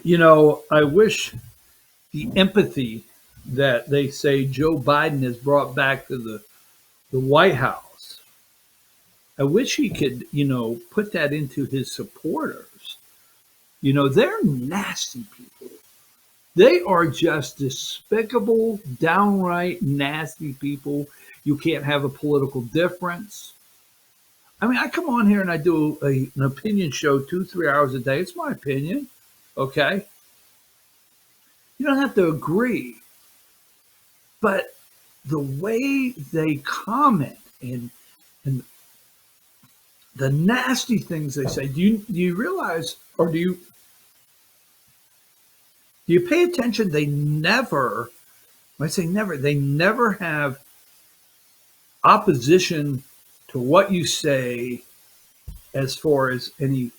I wish the empathy that they say Joe Biden has brought back to the White House, I wish he could, put that into his supporters. They're nasty people. They are just despicable, downright nasty people. You can't have a political difference. I mean, I come on here and I do an opinion show 2, 3 hours a day. It's my opinion. Okay. You don't have to agree. But the way they comment and the nasty things they say, do you realize, or do you pay attention? They never, when I say never, they never have opposition to what you say as far as any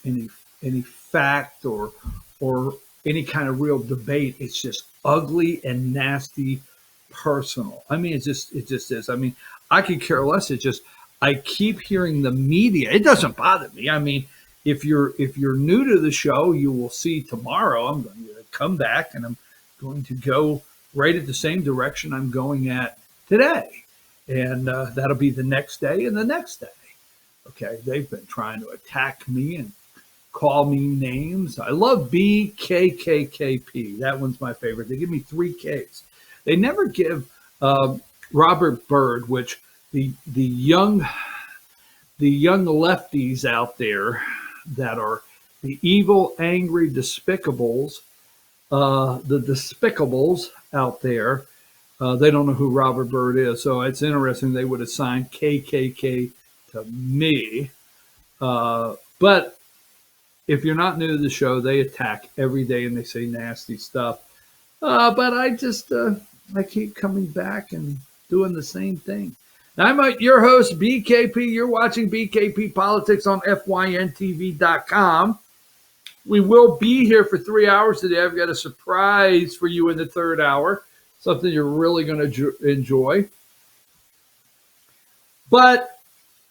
fact or any kind of real debate. It's just ugly and nasty, personal. I mean, it just is. I mean, I could care less. It just, I keep hearing the media. It doesn't bother me. I mean, if you're new to the show, you will see tomorrow I'm going to come back and I'm going to go right at the same direction I'm going at today. And that'll be the next day and the next day. Okay, they've been trying to attack me and call me names. I love BKKKP. That one's my favorite. They give me 3 Ks. They never give Robert Byrd, which the young lefties out there that are the evil, angry despicables, the despicables out there, they don't know who Robert Byrd is. So it's interesting they would assign KKK to me. But if you're not new to the show, they attack every day and they say nasty stuff. But I just, I keep coming back and doing the same thing. Now, I'm your host, BKP. You're watching BKP Politics on FYNTV.com. We will be here for 3 hours today. I've got a surprise for you in the third hour, something you're really going to enjoy. But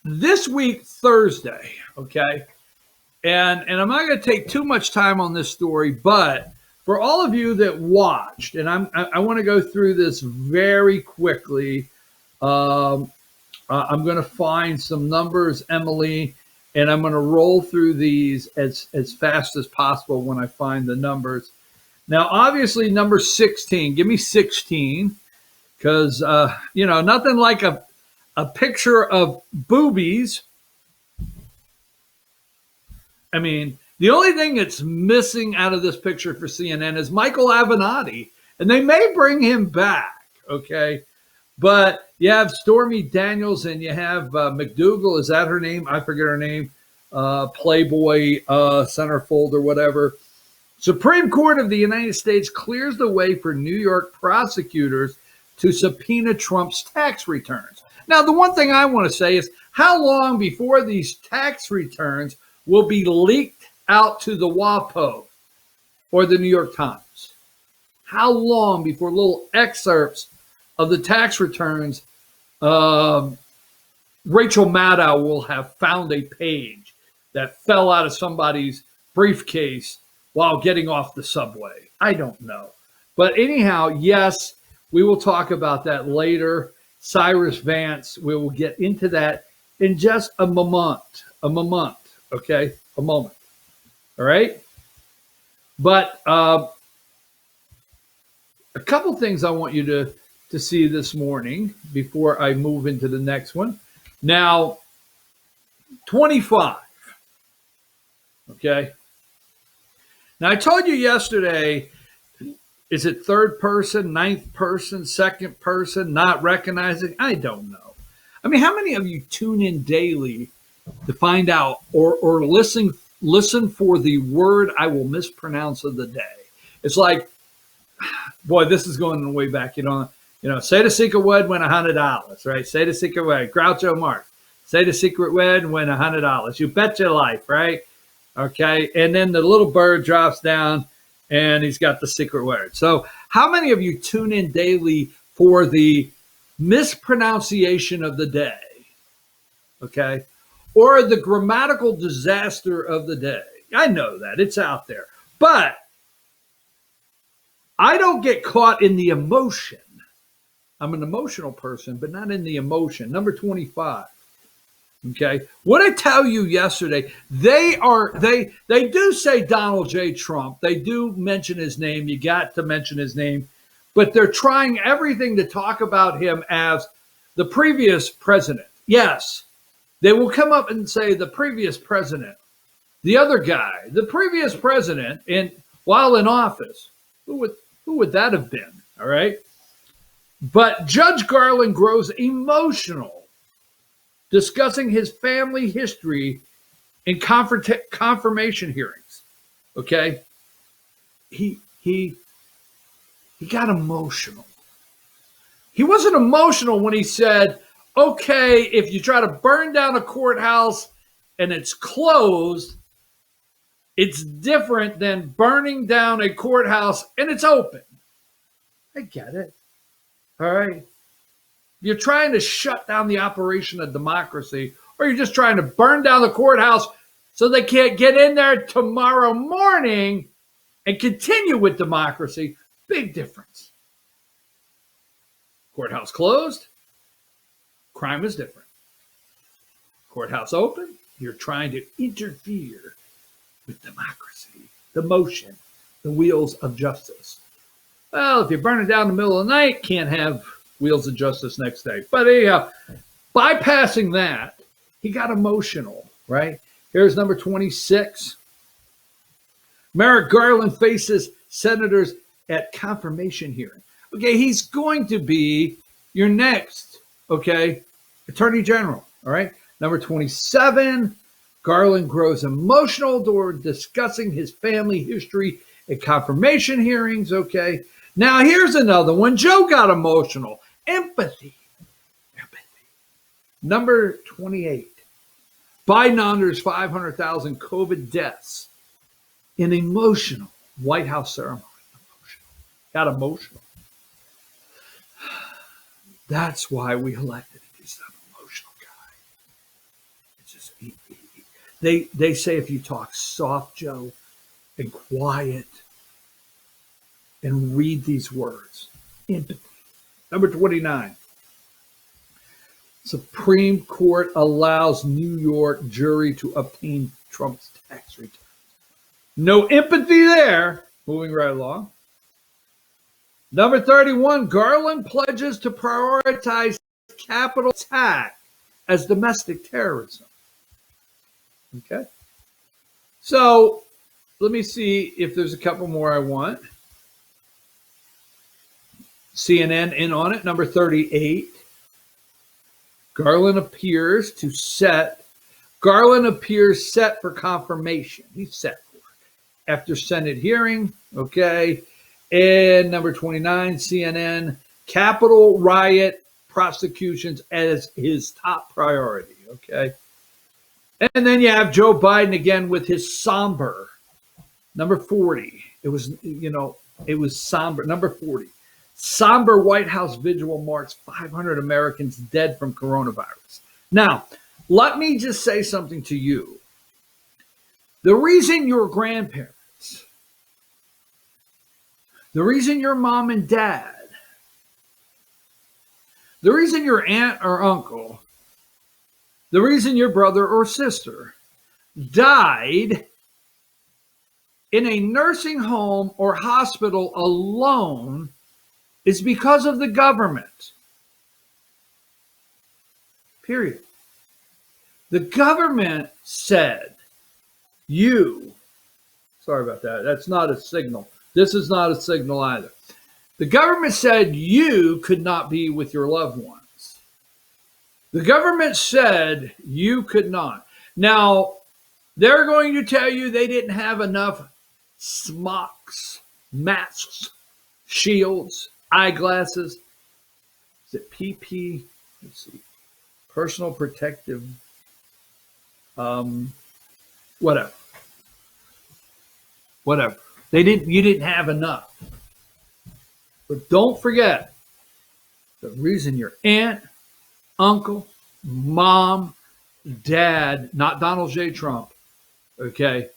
this week, Thursday, okay, and I'm not going to take too much time on this story, but for all of you that watched, and I want to go through this very quickly. I'm going to find some numbers, Emily, and I'm going to roll through these as fast as possible when I find the numbers. Now, obviously, number 16. Give me 16, because nothing like a picture of boobies. I mean, the only thing that's missing out of this picture for CNN is Michael Avenatti, and they may bring him back, okay? But you have Stormy Daniels and you have McDougal. Is that her name? I forget her name. Playboy centerfold or whatever. Supreme Court of the United States clears the way for New York prosecutors to subpoena Trump's tax returns. Now, the one thing I want to say is, how long before these tax returns will be leaked out to the WAPO or the New York Times? How long before little excerpts of the tax returns, Rachel Maddow will have found a page that fell out of somebody's briefcase while getting off the subway? I don't know. But anyhow, yes, we will talk about that later. Cyrus Vance, we will get into that in just a moment, okay? A moment, all right? But a couple things I want you to see this morning before I move into the next one. Now, 25, okay? Now, I told you yesterday, is it third person, ninth person, second person, not recognizing? I don't know. I mean, how many of you tune in daily to find out or listen for the word I will mispronounce of the day? It's like, boy, this is going way back. Say the secret word, win $100, right? Say the secret word, Groucho Marx. Say the secret word, win $100. You bet your life, right? Okay, and then the little bird drops down, and he's got the secret word. So how many of you tune in daily for the mispronunciation of the day? Okay, or the grammatical disaster of the day? I know that. It's out there. But I don't get caught in the emotion. I'm an emotional person, but not in the emotion. Number 25. Okay. What I tell you yesterday, they do say Donald J. Trump. They do mention his name. You got to mention his name, but they're trying everything to talk about him as the previous president. Yes, they will come up and say the previous president, the other guy, the previous president, and while in office, who would that have been? All right. But Judge Garland grows emotional discussing his family history in confirmation hearings. Okay, he got emotional. He wasn't emotional when he said, "Okay, if you try to burn down a courthouse and it's closed, it's different than burning down a courthouse and it's open." I get it. All right. You're trying to shut down the operation of democracy, or you're just trying to burn down the courthouse so they can't get in there tomorrow morning and continue with democracy. Big difference. Courthouse closed, crime is different. Courthouse open, you're trying to interfere with democracy, the motion, the wheels of justice. Well, if you burn it down in the middle of the night, can't have wheels of justice next day. But anyhow, bypassing that, he got emotional, right? Here's number 26. Merrick Garland faces senators at confirmation hearing. Okay, he's going to be your next, okay, attorney general, all right? Number 27, Garland grows emotional during discussing his family history at confirmation hearings, okay? Now, here's another one. Joe got emotional. Empathy. Number 28. Biden honors 500,000 COVID deaths in emotional White House ceremony. Got emotional. That's why we elected him. He's an emotional guy. It's just they say if you talk soft, Joe, and quiet, and read these words. Empathy. Number 29. Supreme Court allows New York jury to obtain Trump's tax return. No empathy there. Moving right along. Number 31. Garland pledges to prioritize capital attack as domestic terrorism. Okay. So let me see if there's a couple more I want. CNN in on it. Number 38. Garland appears set for confirmation. He's set for it after Senate hearing. Okay. And number 29, CNN, Capitol riot prosecutions as his top priority. Okay. And then you have Joe Biden again with his somber. Number 40. It was somber. Number 40. Somber White House vigil marks 500 Americans dead from coronavirus. Now, let me just say something to you. The reason your grandparents, the reason your mom and dad, the reason your aunt or uncle, the reason your brother or sister died in a nursing home or hospital alone is because of the government. Period. The government said, sorry about that. That's not a signal. This is not a signal either. The government said you could not be with your loved ones. The government said you could not. Now, they're going to tell you they didn't have enough smocks, masks, shields, eyeglasses. Is it PP? Let's see. Personal protective, whatever. You didn't have enough. But don't forget, the reason your aunt, uncle, mom, dad, not Donald J. Trump, okay,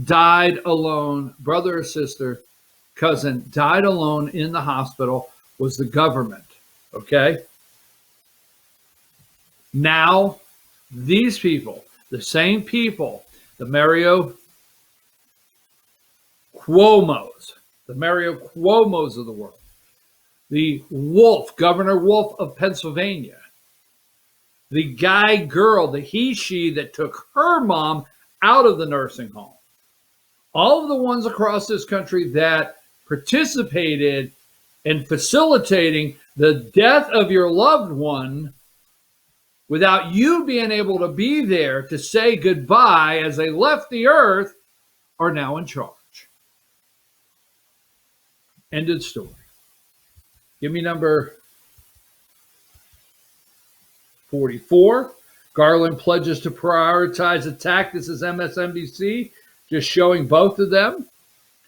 died alone, brother or sister, cousin died alone in the hospital was the government. Okay? Now, these people, the same people, the Mario Cuomos of the world, the Wolf, Governor Wolf of Pennsylvania, the girl, the she that took her mom out of the nursing home, all of the ones across this country that participated in facilitating the death of your loved one without you being able to be there to say goodbye as they left the earth, are now in charge. Ended story. Give me number 44. Garland pledges to prioritize attack. This is MSNBC, just showing both of them.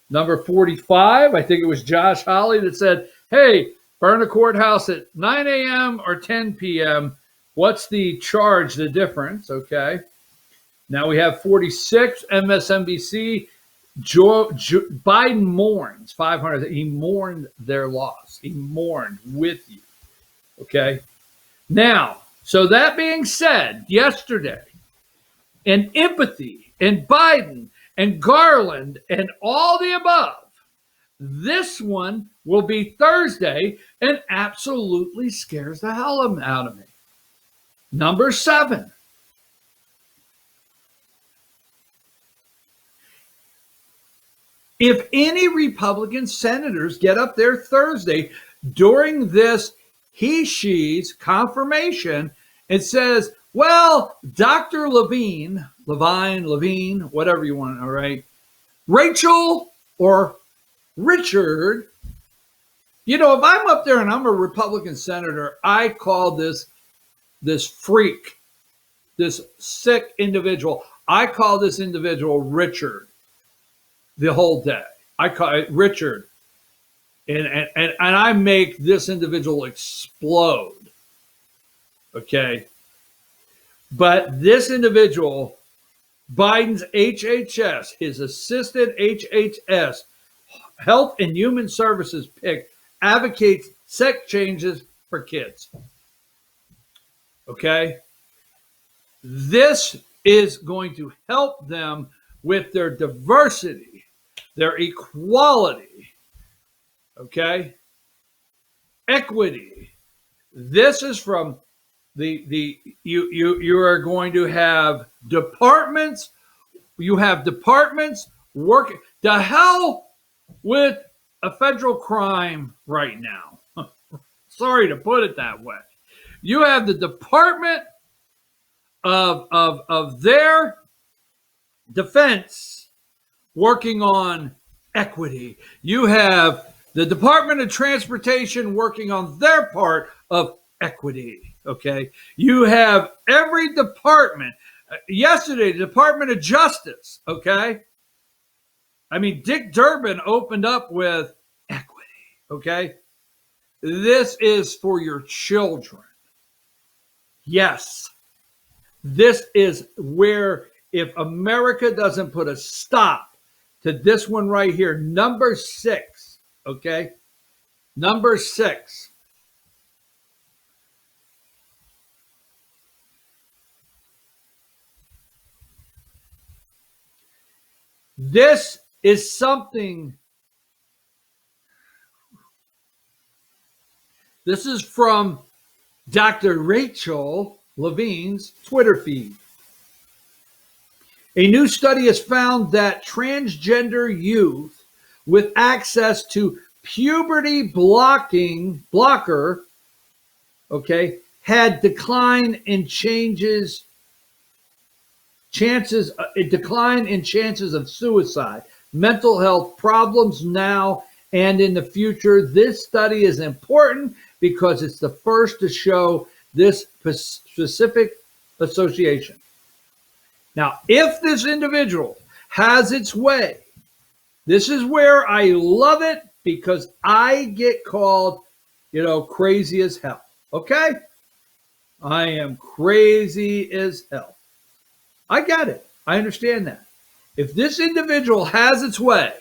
Number 45, I think it was Josh Hawley that said, hey, burn a courthouse at 9 a.m. or 10 p.m. What's the charge, the difference? Okay. Now we have 46, MSNBC. Biden mourns 500. He mourned their loss. He mourned with you. Okay. Now, so that being said, yesterday, and empathy, and Biden, and Garland, and all the above, this one will be Thursday and absolutely scares the hell out of me. Number 7. If any Republican senators get up there Thursday during this she's confirmation and says, well, Dr. Levine, whatever you want, all right, Rachel or Richard, if I'm up there and I'm a Republican senator, I call this freak, this sick individual, I call this individual Richard the whole day. I call it Richard. And I make this individual explode. Okay. But this individual, Biden's HHS, his assistant HHS, Health and Human Services pick, advocates sex changes for kids. Okay. This is going to help them with their diversity, their equality, okay, equity. This is from you are going to have departments. You have departments working. The hell with a federal crime right now. Sorry to put it that way. You have the Department of their defense working on equity. You have the Department of Transportation working on their part of equity. Okay. You have every department. Yesterday, the Department of Justice. Okay. I mean, Dick Durbin opened up with equity. Okay. This is for your children. Yes. This is where, if America doesn't put a stop to this one right here, number 6, okay? Number 6. This is something. This is from Dr. Rachel Levine's Twitter feed. A new study has found that transgender youth with access to puberty blocker, okay, had decline in chances of suicide, mental health problems now and in the future. This study is important because it's the first to show this specific association. Now, if this individual has its way, this is where I love it, because I get called, crazy as hell. Okay? I am crazy as hell. I get it. I understand that. If this individual has its way,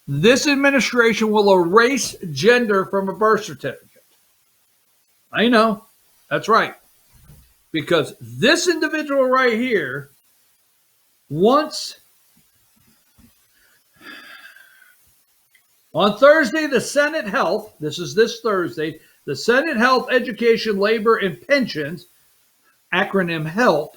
this administration will erase gender from a birth certificate. I know. That's right. Because this individual right here wants, on Thursday, the Senate Health, this is this Thursday, the Senate Health, Education, Labor, and Pensions, acronym HELP,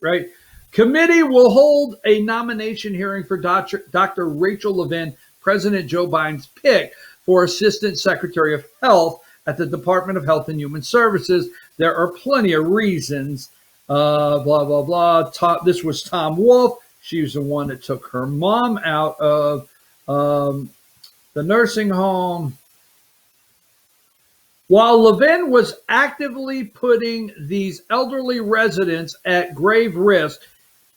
right? Committee will hold a nomination hearing for Dr. Rachel Levine, President Joe Biden's pick for Assistant Secretary of Health at the Department of Health and Human Services. There are plenty of reasons, blah, blah, blah. This was Tom Wolf. She was the one that took her mom out of the nursing home. While Levine was actively putting these elderly residents at grave risk,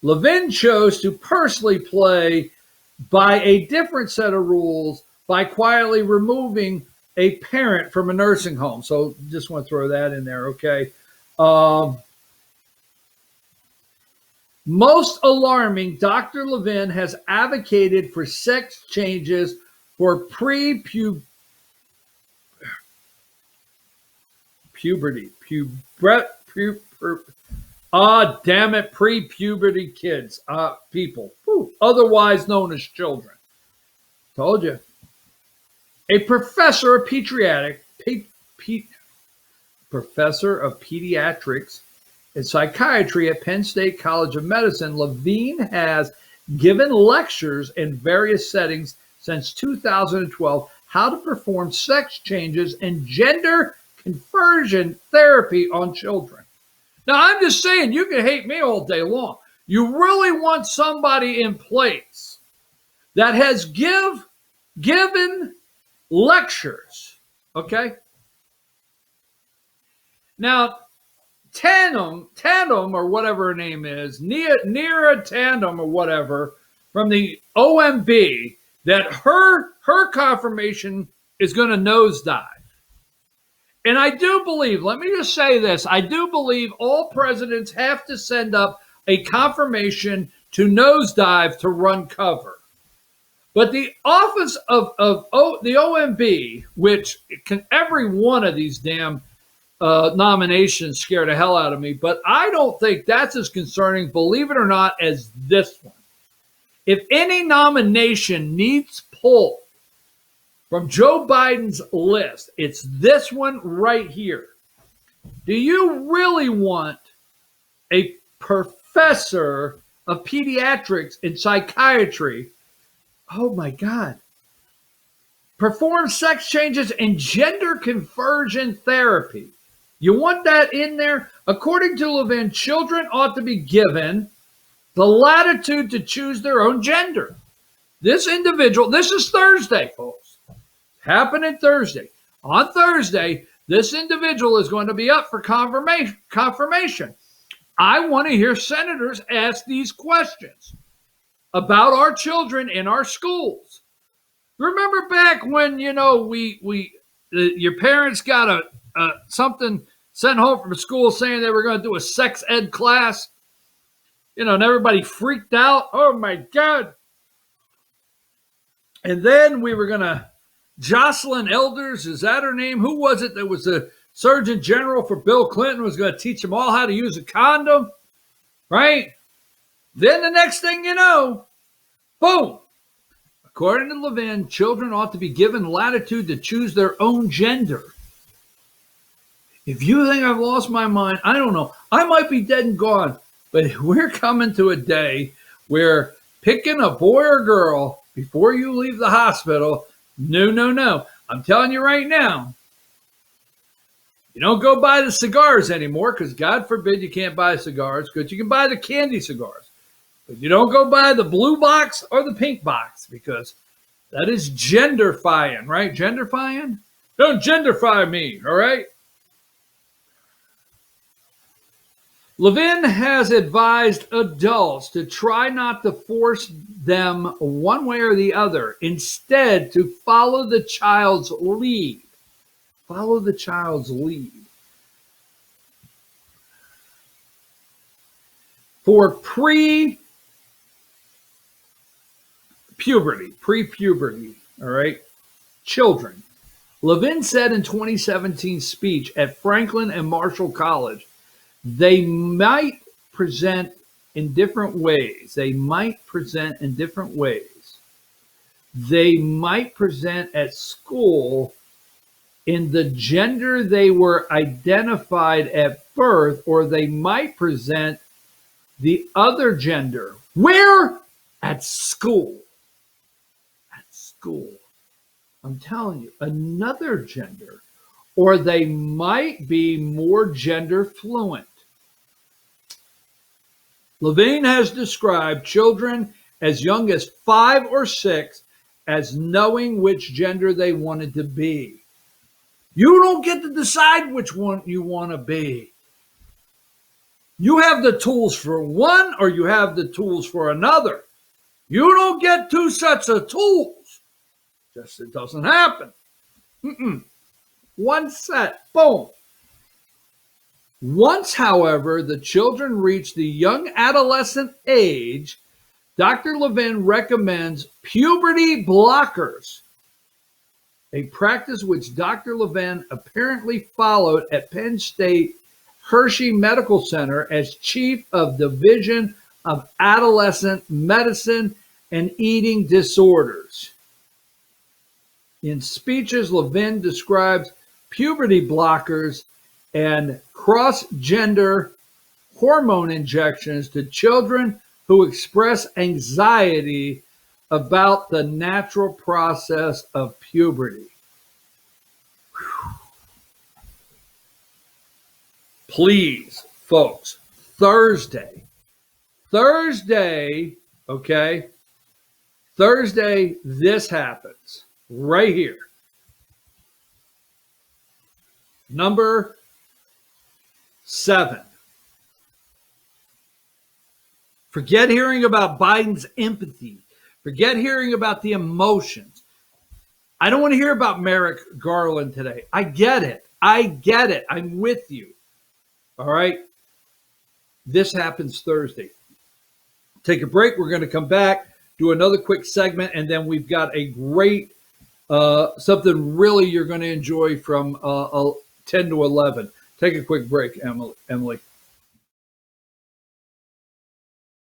Levine chose to personally play by a different set of rules by quietly removing a parent from a nursing home. So just want to throw that in there, okay? Most alarming, Dr. Levine has advocated for sex changes for puberty, damn it, pre-puberty kids, people, otherwise known as children. Told you. A professor of professor of pediatrics and psychiatry at Penn State College of Medicine, Levine has given lectures in various settings since 2012 how to perform sex changes and gender conversion therapy on children. Now, I'm just saying, you can hate me all day long. You really want somebody in place that has given lectures, okay? Now, Tandem or whatever her name is, Neera Tandem or whatever, from the OMB, that her confirmation is going to nosedive. And I do believe, let me just say this, I do believe all presidents have to send up a confirmation to nosedive to run cover. But the office of the OMB, which every one of these damn nominations scare the hell out of me, but I don't think that's as concerning, believe it or not, as this one. If any nomination needs pulled from Joe Biden's list, it's this one right here. Do you really want a professor of pediatrics and psychiatry, oh my God, perform sex changes and gender conversion therapy? You want that in there? According to Levine, children ought to be given the latitude to choose their own gender. This individual, this is Thursday, folks. Happening Thursday. On Thursday, this individual is going to be up for confirmation. I want to hear senators ask these questions about our children in our schools. Remember back when, your parents got something sent home from school saying they were going to do a sex ed class, and everybody freaked out. Oh my God. And then we were going to, Jocelyn Elders, is that her name? Who was it that was the Surgeon General for Bill Clinton, was going to teach them all how to use a condom, right? Then the next thing you know, boom. According to Levine, children ought to be given latitude to choose their own gender. If you think I've lost my mind, I don't know. I might be dead and gone, but we're coming to a day where picking a boy or girl before you leave the hospital, no. I'm telling you right now, you don't go buy the cigars anymore, because God forbid you can't buy cigars, because you can buy the candy cigars. But you don't go buy the blue box or the pink box, because that is genderfying, right? Genderfying? Don't genderfy me, all right? Levine has advised adults to try not to force them one way or the other. Instead, to follow the child's lead. Follow the child's lead. For puberty, pre-puberty, all right? Children. Levine said in 2017 speech at Franklin and Marshall College, they might present in different ways. They might present in different ways. They might present at school in the gender they were identified at birth, or they might present the other gender. Where? At school. At school. I'm telling you, another gender. Or they might be more gender fluent. Levine has described children as young as 5 or 6 as knowing which gender they wanted to be. You don't get to decide which one you want to be. You have the tools for one, or you have the tools for another. You don't get 2 sets of tools. Just it doesn't happen. One set, boom. Once, however, the children reach the young adolescent age, Dr. Levine recommends puberty blockers, a practice which Dr. Levine apparently followed at Penn State Hershey Medical Center as chief of Division of Adolescent Medicine and Eating Disorders. In speeches, Levine describes puberty blockers and cross-gender hormone injections to children who express anxiety about the natural process of puberty. Whew. Please, folks, Thursday, okay? Thursday, this happens right here. Number 7. Forget hearing about Biden's empathy. Forget hearing about the emotions. I don't want to hear about Merrick Garland today. I get it. I'm with you. All right? This happens Thursday. Take a break. We're going to come back, do another quick segment, and then we've got a great something really you're going to enjoy from 10 to 11. Take a quick break, Emily.